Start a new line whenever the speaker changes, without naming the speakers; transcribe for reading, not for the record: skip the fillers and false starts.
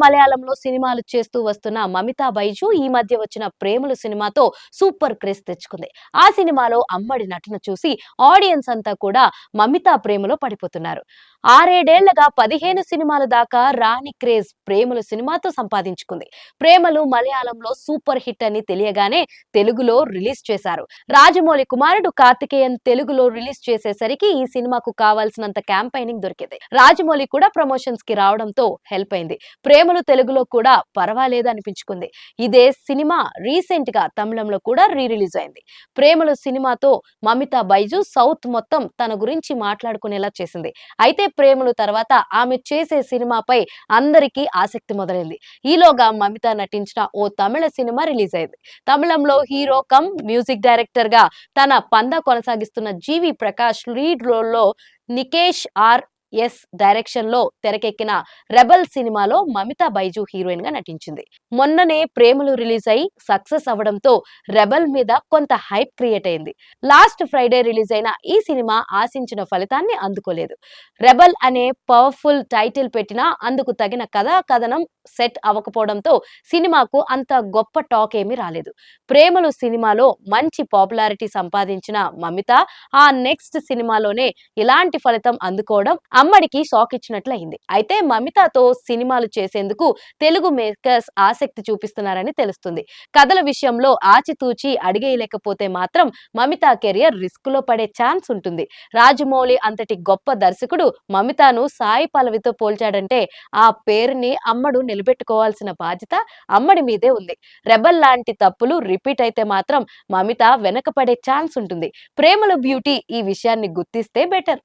మలయాళంలో సినిమాలు చేస్తూ వస్తున్న మమితా బైజు ఈ మధ్య వచ్చిన ప్రేమలు సినిమాతో సూపర్ క్రేజ్ తెచ్చుకుంది. ఆ సినిమాలో అమ్మడి నటన చూసి ఆడియన్స్ అంతా కూడా మమితా ప్రేమలో పడిపోతున్నారు. 6-7 ఏళ్లగా 15 సినిమాల దాకా రాని క్రేజ్ ప్రేమలు సినిమాతో సంపాదించుకుంది. ప్రేమలు మలయాళంలో సూపర్ హిట్ అని తెలియగానే తెలుగులో రిలీజ్ చేశారు. రాజమౌళి కుమారుడు కార్తికేయన్ తెలుగులో రిలీజ్ చేసేసరికి ఈ సినిమాకు కావాల్సినంత క్యాంపెయినింగ్ దొరికింది. రాజమౌళి కూడా ప్రమోషన్స్ కి రావడంతో హెల్ప్ అయింది. ప్రేమలు తెలుగులో కూడా పర్వాలేదు అనిపించుకుంది. ఇదే సినిమా రీసెంట్ గా తమిళంలో కూడా రిలీజ్ అయింది. ప్రేమలు సినిమాతో మమితా బైజు సౌత్ మొత్తం తన గురించి మాట్లాడుకునేలా చేసింది. అయితే ప్రేమలు తర్వాత ఆమె చేసే సినిమాపై అందరికీ ఆసక్తి మొదలైంది. ఈలోగా మమిత నటించిన ఓ తమిళ సినిమా రిలీజ్ అయింది. తమిళంలో హీరో కమ్ మ్యూజిక్ డైరెక్టర్ గా తన పందా కొనసాగిస్తున్న జీవి ప్రకాష్ లీడ్ రోల్ లో నికేష్ డైరెక్షన్ లో తెరకెక్కిన రెబల్ సినిమాలో మమితా బైజు హీరోయిన్ గా నటించింది. మొన్ననే ప్రేమలు రిలీజ్ అయి సక్సెస్ అవడంతో రెబల్ మీద కొంత హైప్ క్రియేట్ అయింది. లాస్ట్ ఫ్రైడే రిలీజ్ అయిన ఈ సినిమా ఆశించిన ఫలితాన్ని అందుకోలేదు. రెబల్ అనే పవర్ఫుల్ టైటిల్ పెట్టినా అందుకు తగిన కథనం సెట్ అవ్వకపోవడంతో సినిమాకు అంత గొప్ప టాక్ ఏమీ రాలేదు. ప్రేమలు సినిమాలో మంచి పాపులారిటీ సంపాదించిన మమిత ఆ నెక్స్ట్ సినిమాలోనే ఇలాంటి ఫలితం అందుకోవడం అమ్మడికి షాక్ ఇచ్చినట్లయింది. అయితే మమితాతో సినిమాలు చేసేందుకు తెలుగు మేకర్స్ ఆసక్తి చూపిస్తున్నారని తెలుస్తుంది. కథల విషయంలో ఆచితూచి అడిగేయలేకపోతే మాత్రం మమితా కెరియర్ రిస్క్ లో పడే ఛాన్స్ ఉంటుంది. రాజమౌళి అంతటి గొప్ప దర్శకుడు మమితాను సాయి పల్లవితో పోల్చాడంటే ఆ పేరుని అమ్మడు నిలబెట్టుకోవాల్సిన బాధ్యత అమ్మడి మీదే ఉంది. రెబల్ లాంటి తప్పులు రిపీట్ అయితే మాత్రం మమిత వెనకపడే ఛాన్స్ ఉంటుంది. ప్రేమల బ్యూటీ ఈ విషయాన్ని గుర్తిస్తే బెటర్.